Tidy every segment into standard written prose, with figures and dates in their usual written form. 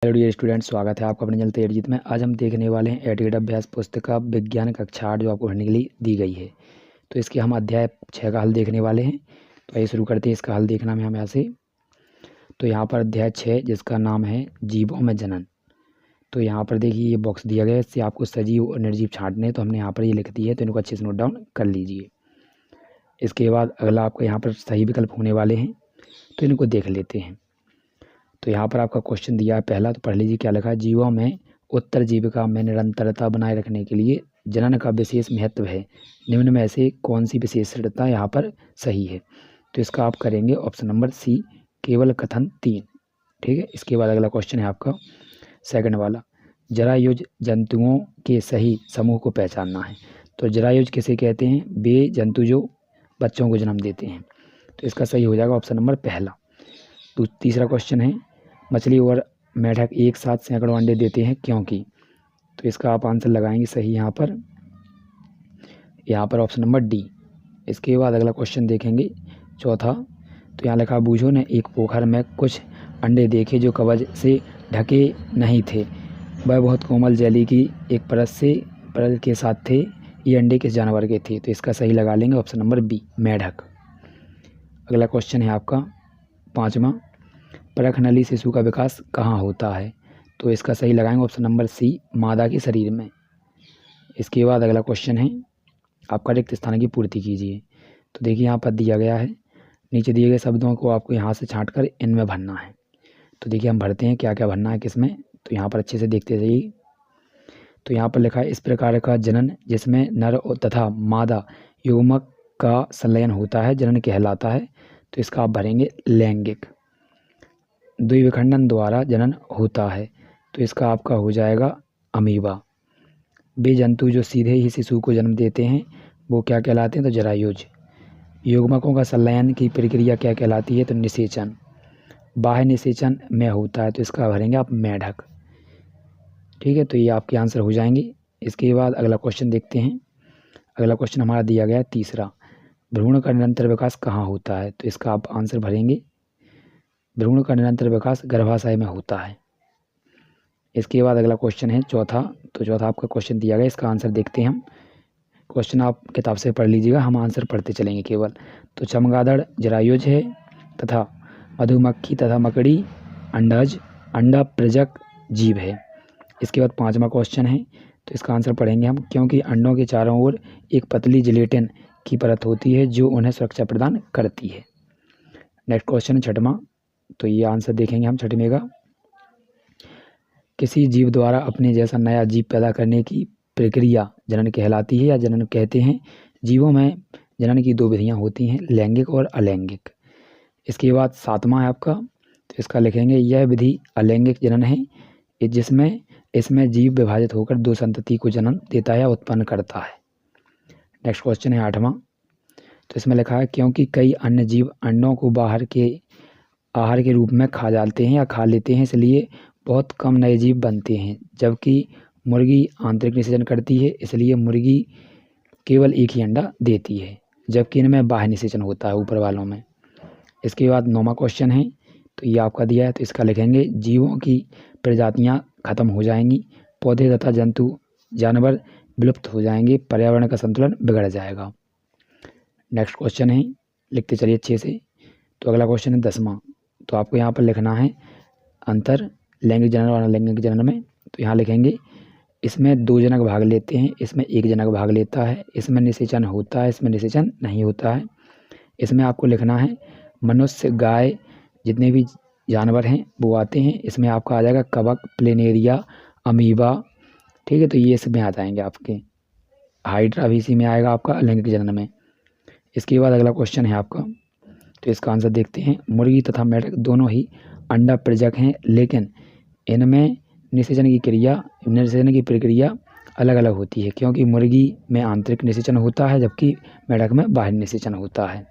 Hello dear student, स्वागत है आपका अपने चैनल तैयारी जीत में। आज हम देखने वाले हैं एडगेट अभ्यास पुस्तक विज्ञान कक्षा 8 जो आपको पढ़ने के लिए दी गई है। तो इसके हम अध्याय 6 का हल देखने वाले हैं। तो आइए शुरू करते हैं इसका हल देखना में हम यहाँ से। तो यहाँ पर अध्याय 6 जिसका नाम है जीवों में जनन। तो यहाँ पर देखिए ये बॉक्स दिया गया है, इससे आपको सजीव और निर्जीव छांटने। तो हमने यहाँ पर ये लिख दी है, तो इनको अच्छे से नोट डाउन कर लीजिए। इसके बाद अगला आपका यहाँ पर सही विकल्प होने वाले हैं, तो इनको देख लेते हैं। तो यहाँ पर आपका क्वेश्चन दिया है पहला, तो पढ़ लीजिए क्या लिखा है। जीवों में उत्तर जीविका में निरंतरता बनाए रखने के लिए जनन का विशेष महत्व है। निम्न में से कौन सी विशेषता यहाँ पर सही है? तो इसका आप करेंगे ऑप्शन नंबर सी, केवल कथन 3। ठीक है। इसके बाद अगला क्वेश्चन है आपका सेकंड वाला, जरायुज जंतुओं के सही समूह को पहचानना है। तो जरायुज किसे कहते हैं? वे जंतु जो बच्चों को जन्म देते हैं। तो इसका सही हो जाएगा ऑप्शन नंबर पहला। तो तीसरा क्वेश्चन है, मछली और मेढक एक साथ सैकड़ों अंडे देते हैं क्योंकि? तो इसका आप आंसर लगाएंगे सही यहाँ पर ऑप्शन नंबर डी। इसके बाद अगला क्वेश्चन देखेंगे चौथा। तो यहाँ लिखा, बूझों ने एक पोखर में कुछ अंडे देखे जो कवच से ढके नहीं थे। वह बहुत कोमल जेली की एक परत के साथ थे। ये अंडे किस जानवर के थे? तो इसका सही लगा लेंगे ऑप्शन नंबर बी, मेढक। अगला क्वेश्चन है आपका पाँचवा, परख नली शिशु का विकास कहाँ होता है? तो इसका सही लगाएंगे ऑप्शन नंबर सी, मादा के शरीर में। इसके बाद अगला क्वेश्चन है आपका रिक्त स्थान की पूर्ति कीजिए। तो देखिए यहाँ पर दिया गया है, नीचे दिए गए शब्दों को आपको यहाँ से छांट कर इनमें भरना है। तो देखिए हम भरते हैं क्या क्या भरना है किसमें। तो यहाँ पर अच्छे से देखते जाइए। तो यहाँ पर लिखा है, इस प्रकार का जनन जिसमें नर तथा मादा युग्मक का संलयन होता है जनन कहलाता है। तो इसका आप भरेंगे लैंगिक। द्विविखंडन द्वारा जनन होता है। तो इसका आपका हो जाएगा अमीबा। वे जंतु जो सीधे ही शिशु को जन्म देते हैं वो क्या कहलाते हैं? तो जरायुज। युग्मकों का संलयन की प्रक्रिया क्या कहलाती है? तो निषेचन। बाह्य निषेचन में होता है। तो इसका भरेंगे आप मेढक। ठीक है, तो ये आपके आंसर हो जाएंगे। इसके बाद अगला क्वेश्चन देखते हैं। अगला क्वेश्चन हमारा दिया गया है तीसरा, भ्रूण का निरंतर विकास कहाँ होता है? तो इसका आप आंसर भरेंगे, भ्रूण का निरंतर विकास गर्भाशय में होता है। इसके बाद अगला क्वेश्चन है चौथा। तो चौथा आपका क्वेश्चन दिया गया, इसका आंसर देखते हैं हम। क्वेश्चन आप किताब से पढ़ लीजिएगा, हम आंसर पढ़ते चलेंगे केवल। तो चमगादड़ जरायुज है तथा मधुमक्खी तथा मकड़ी अंडज अंडा प्रजक जीव है। इसके बाद पाँचवा क्वेश्चन है, तो इसका आंसर पढ़ेंगे हम, क्योंकि अंडों के चारों ओर एक पतली जिलेटिन की परत होती है जो उन्हें सुरक्षा प्रदान करती है। नेक्स्ट क्वेश्चन है छठवां। तो ये आंसर देखेंगे हम छठवें का, किसी जीव द्वारा अपने जैसा नया जीव पैदा करने की प्रक्रिया जनन कहलाती है या जनन कहते हैं। जीवों में जनन की दो विधियां होती हैं, लैंगिक और अलैंगिक। इसके बाद सातवां है आपका, तो इसका लिखेंगे, यह विधि अलैंगिक जनन है जिसमें इसमें जीव विभाजित होकर दो संतति को जन्म देता है या उत्पन्न करता है। नेक्स्ट क्वेश्चन है आठवां। तो इसमें लिखा है, क्योंकि कई अन्य जीव अंडों को बाहर के आहार के रूप में खा जाते हैं या खा लेते हैं, इसलिए बहुत कम नए जीव बनते हैं। जबकि मुर्गी आंतरिक निषेचन करती है, इसलिए मुर्गी केवल एक ही अंडा देती है, जबकि इनमें बाह्य निषेचन होता है ऊपर वालों में। इसके बाद नौवां क्वेश्चन है, तो ये आपका दिया है, तो इसका लिखेंगे, जीवों की प्रजातियां खत्म हो जाएंगी, पौधे तथा जंतु जानवर विलुप्त हो जाएंगे, पर्यावरण का संतुलन बिगड़ जाएगा। नेक्स्ट क्वेश्चन है, लिखते चलिए अच्छे से। तो अगला क्वेश्चन है 10वां। तो आपको यहाँ पर लिखना है अंतर लैंगिक जनन और अलैंगिक जनन में। तो यहाँ लिखेंगे, इसमें दो जनक भाग लेते हैं, इसमें एक जनक भाग लेता है, इसमें निषेचन होता है, इसमें निषेचन नहीं होता है। इसमें आपको लिखना है मनुष्य, गाय, जितने भी जानवर हैं वो आते हैं। इसमें आपका आ जाएगा कवक, प्लेनेरिया, अमीबा। ठीक है, तो ये इसमें आ जाएंगे आपके। हाइड्रा भी इसी में आएगा आपका अलैंगिक जनन में। इसके बाद अगला क्वेश्चन है आपका, तो इसका आंसर देखते हैं। मुर्गी तथा मेढक दोनों ही अंडा प्रजक हैं, लेकिन इनमें निषेचन की प्रक्रिया अलग अलग होती है, क्योंकि मुर्गी में आंतरिक निषेचन होता है जबकि मेढक में बाह्य निषेचन होता है।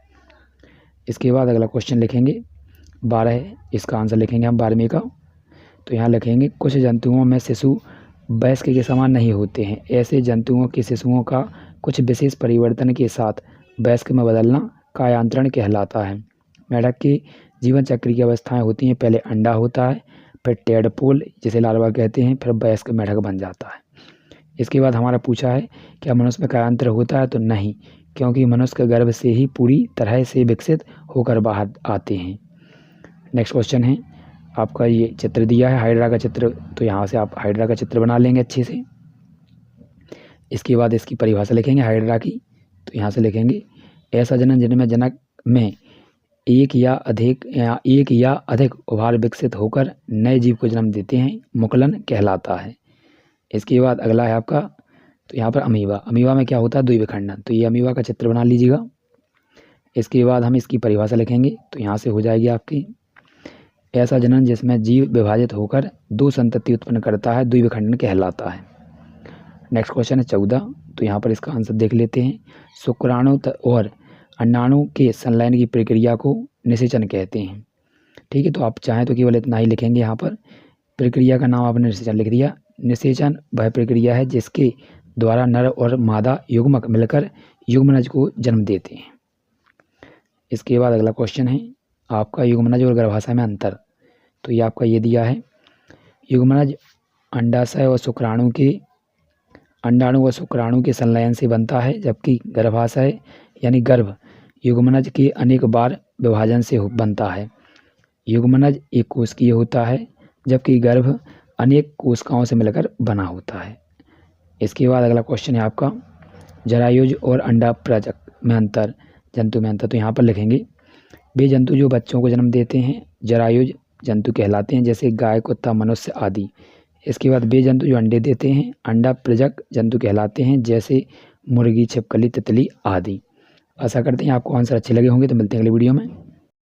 इसके बाद अगला क्वेश्चन लिखेंगे 12, इसका आंसर लिखेंगे हम 12वें का। तो यहाँ लिखेंगे, कुछ जंतुओं में शिशु वयस्क के समान नहीं होते हैं। ऐसे जंतुओं के शिशुओं का कुछ विशेष परिवर्तन के साथ वयस्क में बदलना कायांतरण कहलाता है। मेढक के जीवन चक्र की अवस्थाएं होती हैं, पहले अंडा होता है, फिर टेडपोल जिसे लार्वा कहते हैं, फिर वयस्क मेढक बन जाता है। इसके बाद हमारा पूछा है क्या मनुष्य में कायांतर होता है, तो नहीं, क्योंकि मनुष्य के गर्भ से ही पूरी तरह से विकसित होकर बाहर आते हैं। नेक्स्ट क्वेश्चन है आपका, ये चित्र दिया है हाइड्रा का चित्र, तो यहाँ से आप हाइड्रा का चित्र बना लेंगे अच्छे से। इसके बाद इसकी परिभाषा लिखेंगे हाइड्रा की, तो यहाँ से लिखेंगे ऐसा जनन जिनमें जनक में एक या अधिक ओभार विकसित होकर नए जीव को जन्म देते हैं, मुकुलन कहलाता है। इसके बाद अगला है आपका, तो यहाँ पर अमीबा में क्या होता है, द्विविखंडन, तो ये अमीबा का चित्र बना लीजिएगा। इसके बाद हम इसकी परिभाषा लिखेंगे, तो यहाँ से हो जाएगी आपकी ऐसा जनन जिसमें जीव विभाजित होकर दो संतति उत्पन्न करता है, द्विविखंडन कहलाता है। नेक्स्ट क्वेश्चन है 14, तो यहाँ पर इसका आंसर देख लेते हैं। शुक्राणु और अंडाणु के संलयन की प्रक्रिया को निषेचन कहते हैं। ठीक है, तो आप चाहें तो केवल इतना ही लिखेंगे, यहाँ पर प्रक्रिया का नाम आपने निषेचन लिख दिया। निषेचन वह प्रक्रिया है जिसके द्वारा नर और मादा युग्मक मिलकर युग्मनज को जन्म देते हैं। इसके बाद अगला क्वेश्चन है आपका युग्मनज और गर्भाशय में अंतर, तो ये आपका ये दिया है। युग्मनज अंडाशय और शुक्राणु के संलयन से बनता है, जबकि गर्भाशय यानी गर्भ युग्मनज के अनेक बार विभाजन से बनता है। युग्मनज एक कोशिकीय होता है, जबकि गर्भ अनेक कोशिकाओं से मिलकर बना होता है। इसके बाद अगला क्वेश्चन है आपका जरायुज और अंडा प्रजक में अंतर, जंतु में अंतर, तो यहाँ पर लिखेंगे वे जंतु जो बच्चों को जन्म देते हैं जरायुज जंतु कहलाते हैं, जैसे गाय, कुत्ता, मनुष्य आदि। इसके बाद वे जंतु जो अंडे देते हैं अंडा प्रजक जंतु कहलाते हैं, जैसे मुर्गी, छिपकली, तितली आदि। आशा करते हैं आपको आंसर अच्छे लगे होंगे, तो मिलते हैं अगले वीडियो में।